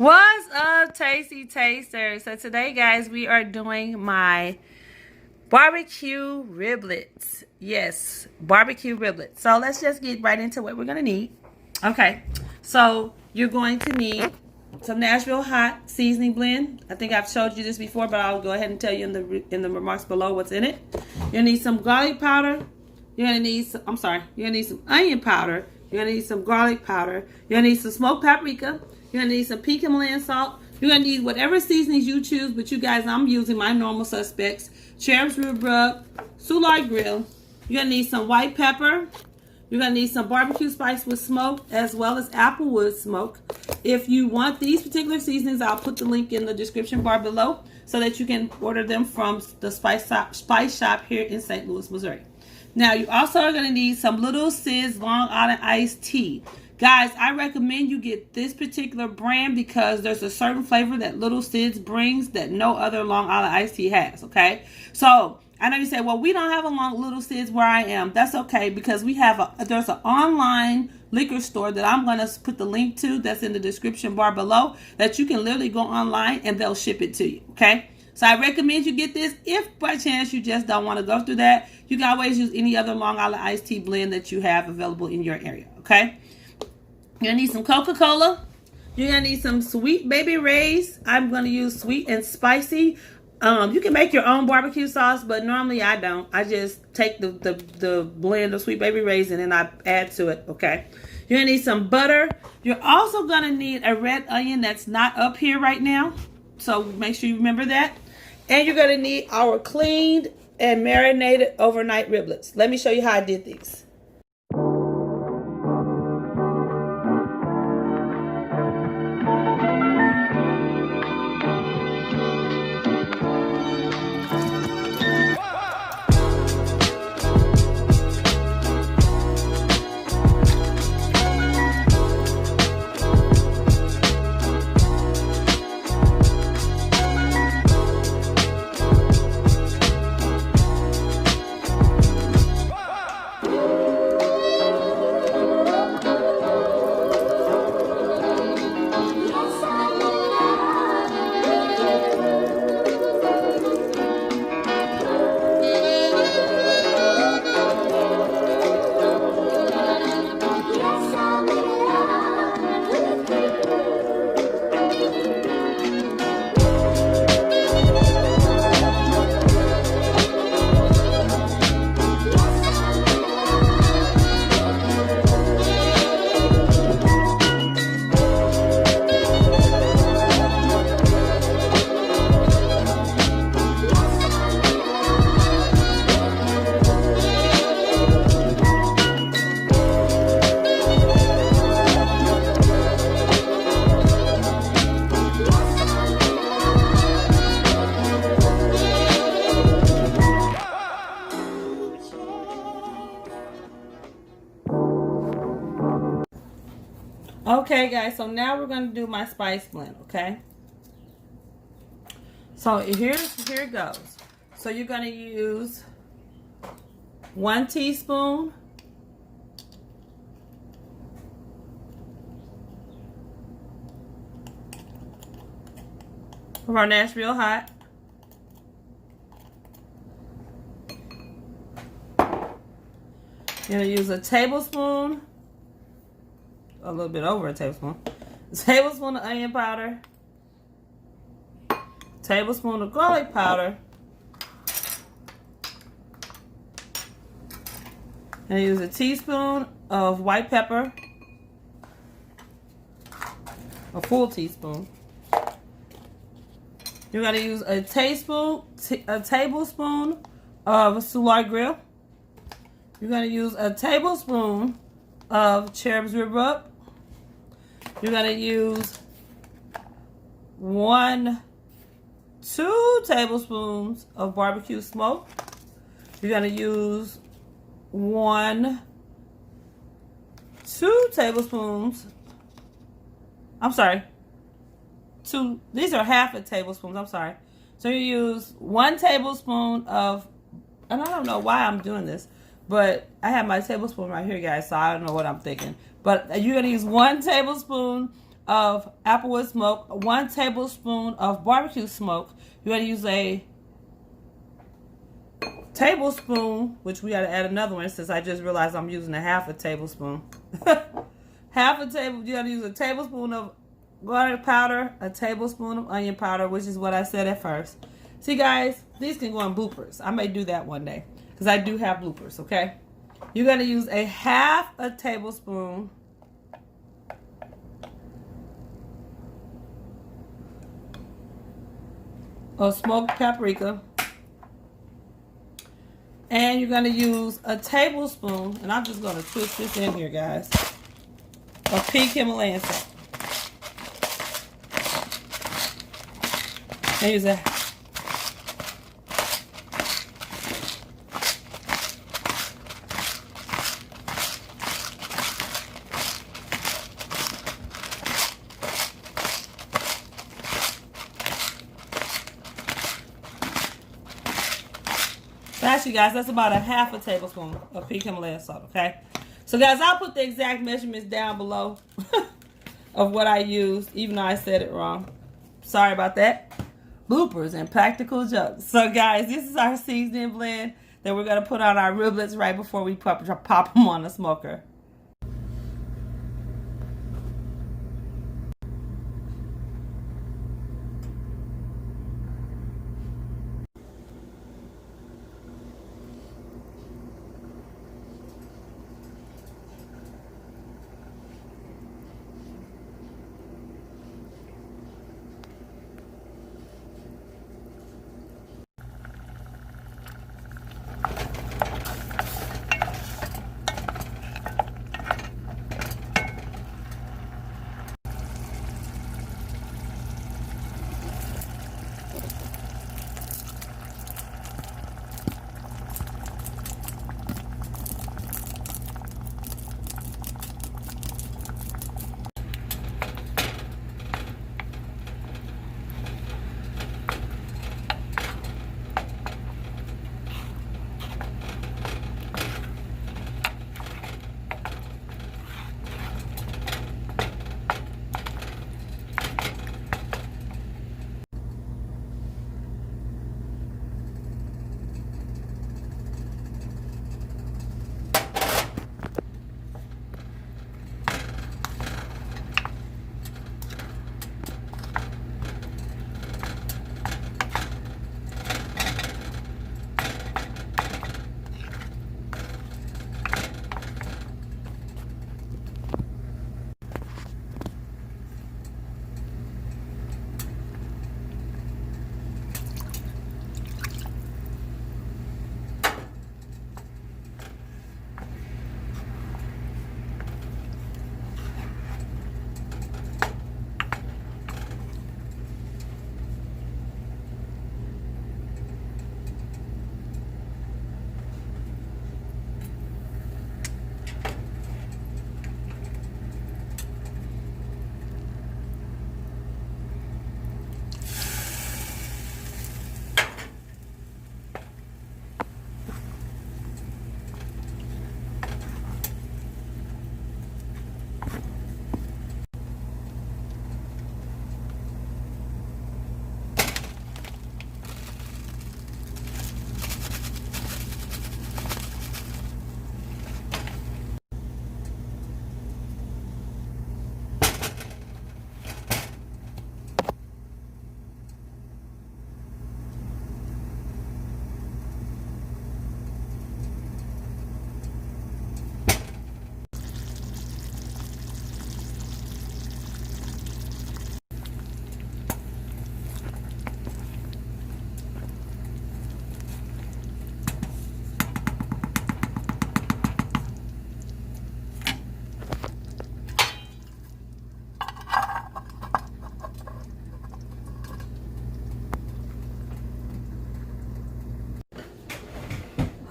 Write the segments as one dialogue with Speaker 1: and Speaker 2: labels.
Speaker 1: What's up, Tasty Tasters? So today, guys, we are doing my barbecue riblets. Yes, barbecue riblets. So let's just get right into what we're going to need. Okay, so you're going to need some Nashville hot seasoning blend. I think I've showed you this before, but I'll go ahead and tell you in the remarks below what's in it. You're going to need some garlic powder. You're going to need some, you're going to need some onion powder. You're going to need some garlic powder. You're going to need some smoked paprika. You're going to need some peak Himalayan salt. You're going to need whatever seasonings you choose, but you guys, I'm using my normal suspects. Cherib's rub, Soulard grill. You're going to need some white pepper. You're going to need some barbecue spice with smoke, as well as Applewood smoke. If you want these particular seasonings, I'll put the link in the description bar below so that you can order them from the Spice Shop here in St. Louis, Missouri. Now, you also are going to need some Little Sid's Long Island iced tea. Guys, I recommend you get this particular brand because there's a certain flavor that Little Sid's brings that no other Long Island iced tea has, okay? So, I know you say, well, we don't have a Little Sid's where I am. That's okay because we have there's an online liquor store that I'm going to put the link to that's in the description bar below that you can literally go online and they'll ship it to you, okay? So I recommend you get this. If by chance you just don't want to go through that, you can always use any other Long Island iced tea blend that you have available in your area, okay? You're going to need some Coca-Cola. You're going to need some Sweet Baby Ray's. I'm going to use sweet and spicy. You can make your own barbecue sauce, but normally I don't. I just take the blend of Sweet Baby Ray's and then I add to it, okay? You're going to need some butter. You're also going to need a red onion that's not up here right now. So make sure you remember that. And you're going to need our cleaned and marinated overnight riblets. Let me show you how I did these. Okay, guys, so now we're going to do my spice blend, okay? So here it goes. So you're going to use 1 teaspoon of our Nashville hot. You're going to use a tablespoon, a little bit over a tablespoon of onion powder, tablespoon of garlic powder, and use a teaspoon of white pepper, a full teaspoon. You're going to use a tablespoon of Soulard grill. You're going to use a tablespoon of Cherib's rub. You're going to use 2 tablespoons of barbecue smoke. You're going to use 2 tablespoons. These are half a tablespoon. So you use 1 tablespoon of, and I don't know why I'm doing this, but I have my tablespoon right here, guys, so I don't know what I'm thinking. But you're going to use 1 tablespoon of Applewood smoke, 1 tablespoon of barbecue smoke. You're going to use a tablespoon, which we got to add another one since I just realized I'm using a half a tablespoon. Half a table, you got to use a tablespoon of garlic powder, a tablespoon of onion powder, which is what I said at first. See, guys, these can go in bloopers. I may do that one day because I do have bloopers, okay? You're going to use a half a tablespoon of smoked paprika. And you're going to use a tablespoon, and I'm just going to twist this in here, guys, of pink Himalayan salt. And use a actually, guys, that's about a half a tablespoon of pink Himalayan salt, okay? So, guys, I'll put the exact measurements down below of what I used, even though I said it wrong. Sorry about that. Bloopers and practical jokes. So, guys, this is our seasoning blend that we're going to put on our riblets right before we pop them on the smoker.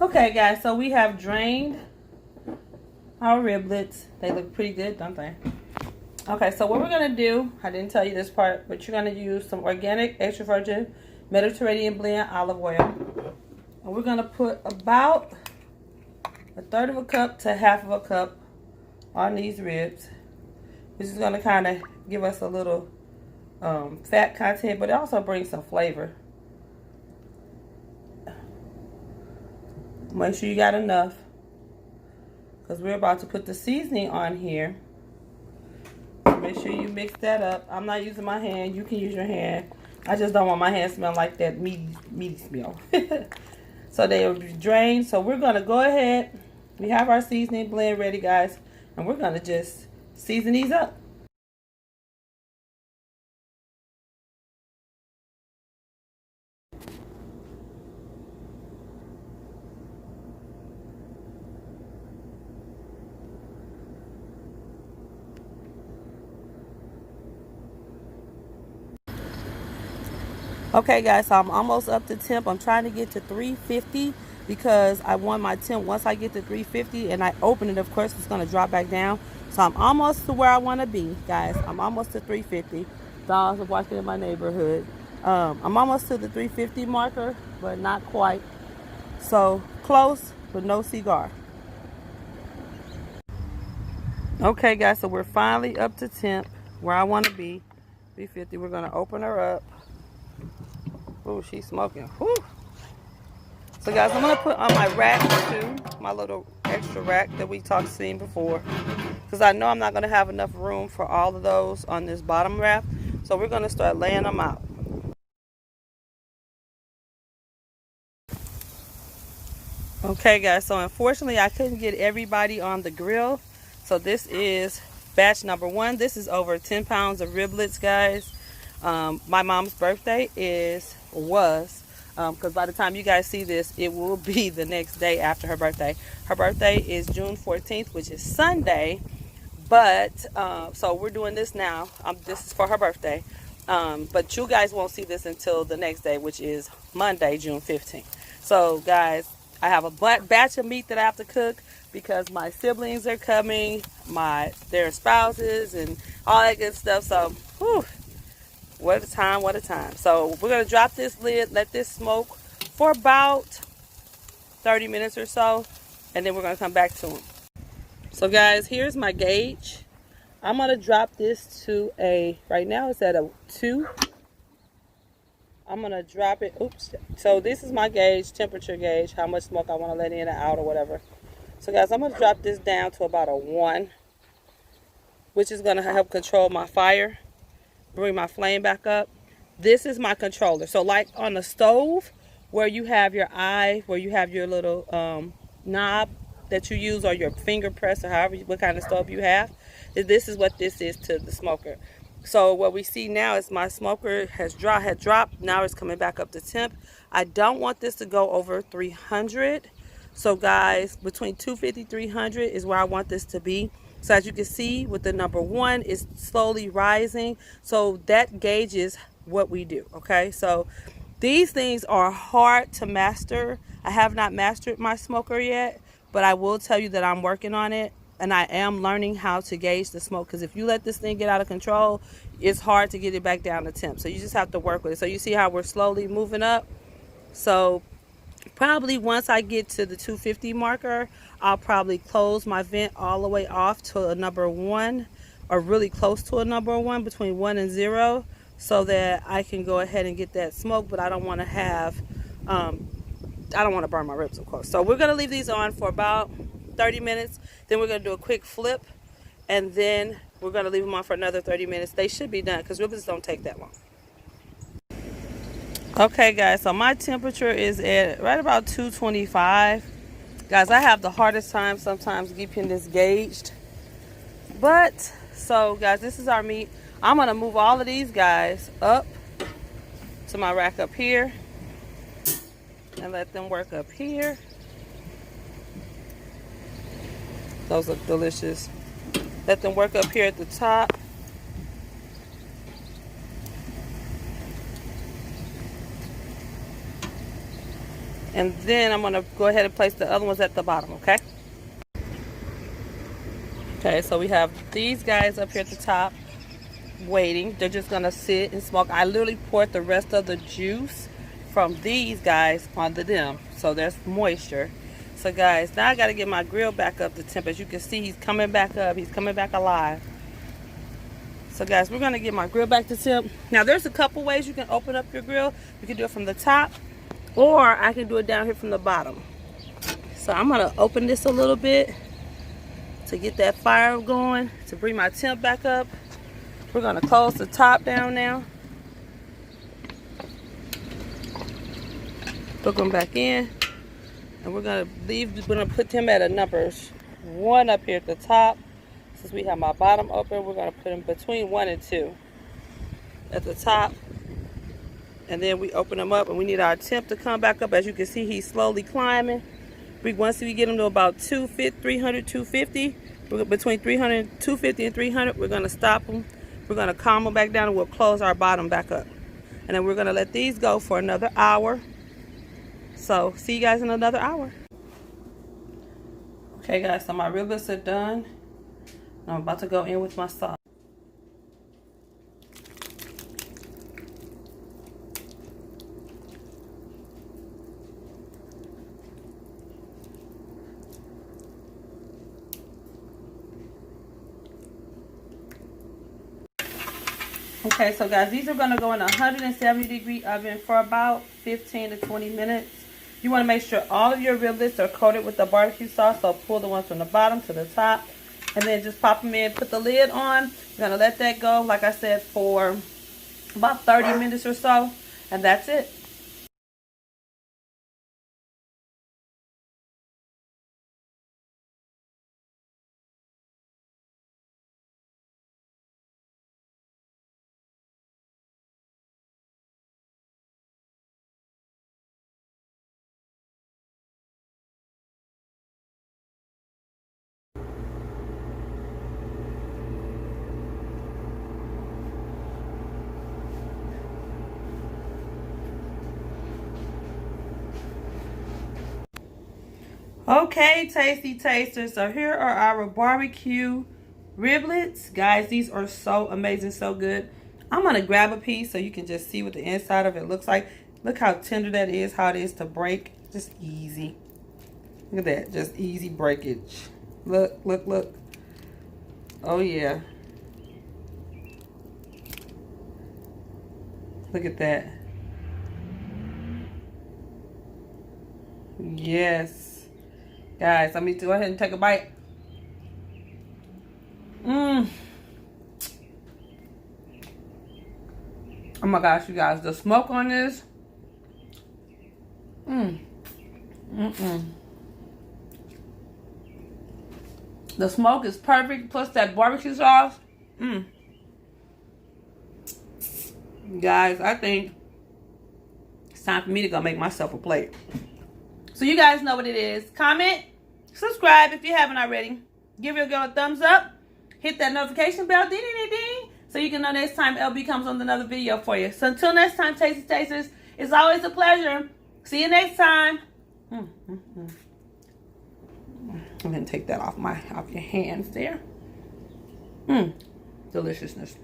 Speaker 1: Okay, guys, so we have drained our riblets. They look pretty good, don't they? Okay, so what we're going to do, I didn't tell you this part, but you're going to use some organic extra virgin Mediterranean blend olive oil. And we're going to put about 1/3 of a cup to 1/2 of a cup on these ribs. This is going to kind of give us a little fat content, but it also brings some flavor. Make sure you got enough, because we're about to put the seasoning on here. Make sure you mix that up. I'm not using my hand. You can use your hand. I just don't want my hand to smell like that meaty smell. So they will be drained. So we're going to go ahead. We have our seasoning blend ready, guys. And we're going to just season these up. Okay, guys, so I'm almost up to temp. I'm trying to get to 350 because I want my temp. Once I get to 350 and I open it, of course, it's going to drop back down. So I'm almost to where I want to be, guys. I'm almost to 350. Dogs are walking in my neighborhood. I'm almost to the 350 marker, but not quite. So close, but no cigar. Okay, guys, so we're finally up to temp, where I want to be, 350. We're going to open her up. Oh, she's smoking. Whew. So, guys, I'm going to put on my rack, too, my little extra rack that we seen before, because I know I'm not going to have enough room for all of those on this bottom rack. So we're going to start laying them out. Okay, guys, so unfortunately I couldn't get everybody on the grill. So this is batch number 1. This is over 10 pounds of riblets, guys. My mom's birthday was because by the time you guys see this, it will be the next day after her birthday. Her birthday is June 14th, which is Sunday. But so we're doing this now. This is for her birthday. But you guys won't see this until the next day, which is Monday, June 15th. So, guys, I have a batch of meat that I have to cook because my siblings are coming, their spouses, and all that good stuff. So, whew, what a time, what a time. So, we're going to drop this lid, let this smoke for about 30 minutes or so, and then we're going to come back to them. So, guys, here's my gauge. I'm going to drop this to right now it's at a 2. I'm going to drop it. Oops. So this is my gauge, temperature gauge, how much smoke I want to let in and out or whatever. So, guys, I'm going to drop this down to about a 1, which is going to help control my fire, bring my flame back up. This is my controller. So, like on the stove where you have your where you have your little knob that you use, or your finger press, or what kind of stove you have, this is what this is to the smoker. So what we see now is my smoker had dropped. Now it's coming back up to temp. I don't want this to go over 300. So, guys, between 250 300 is where I want this to be. So as you can see with the number 1, it's slowly rising. So that gauges what we do. Okay, so these things are hard to master. I have not mastered my smoker yet, but I will tell you that I'm working on it. And I am learning how to gauge the smoke, because if you let this thing get out of control, it's hard to get it back down to temp. So you just have to work with it. So you see how we're slowly moving up. So probably once I get to the 250 marker, I'll probably close my vent all the way off to a number 1, or really close to a number 1, between 1 and 0, so that I can go ahead and get that smoke. But I don't want to have, I don't want to burn my ribs, of course. So we're going to leave these on for about 30 minutes. Then we're going to do a quick flip, and then we're going to leave them on for another 30 minutes. They should be done, because riblets don't take that long. Okay, guys, so my temperature is at right about 225. Guys, I have the hardest time sometimes keeping this gauged. But, so, guys, this is our meat. I'm going to move all of these guys up to my rack up here and let them work up here. Those look delicious. Let them work up here at the top. And then I'm going to go ahead and place the other ones at the bottom, okay? Okay, so we have these guys up here at the top waiting. They're just going to sit and smoke. I literally poured the rest of the juice from these guys onto them, so there's moisture. So, guys, now I got to get my grill back up to temp. As you can see, he's coming back up. He's coming back alive. So guys, we're gonna get my grill back to temp. Now there's a couple ways you can open up your grill. You can do it from the top, or I can do it down here from the bottom. So I'm gonna open this a little bit to get that fire going, to bring my temp back up. We're gonna close the top down now. Hook them back in, and we're gonna put them at a number 1 up here at the top. Since we have my bottom open, we're gonna put them between 1 and 2 at the top, and then we open them up, and we need our temp to come back up. As you can see, he's slowly climbing. Once we get him to about 300, 250, between 250 and 300, we're gonna stop him. We're gonna calm him back down, and we'll close our bottom back up. And then we're gonna let these go for another hour. So see you guys in another hour. Okay guys, so my riblets are done. I'm about to go in with my sauce. Okay, so guys, these are going to go in a 170-degree oven for about 15 to 20 minutes. You want to make sure all of your riblets are coated with the barbecue sauce, so pull the ones from the bottom to the top, and then just pop them in, put the lid on. You're going to let that go, like I said, for about 30 minutes or so, and that's it. Okay, tasty tasters, so here are our barbecue riblets. Guys, these are so amazing, so good. I'm gonna grab a piece so you can just see what the inside of it looks like. Look how tender that is, how it is to break. Just easy. Look at that, just easy breakage. Look, look, look. Oh yeah. Look at that. Yes. Guys, let me go ahead and take a bite. Oh my gosh, you guys, the smoke on this. The smoke is perfect, plus that barbecue sauce. Guys, I think it's time for me to go make myself a plate. So you guys know what it is. Comment, subscribe if you haven't already. Give your girl a thumbs up. Hit that notification bell, ding, ding, ding, ding, so you can know next time LB comes on another video for you. So until next time, Tasty Tasters, it's always a pleasure. See you next time. I'm gonna take that off your hands there. Deliciousness.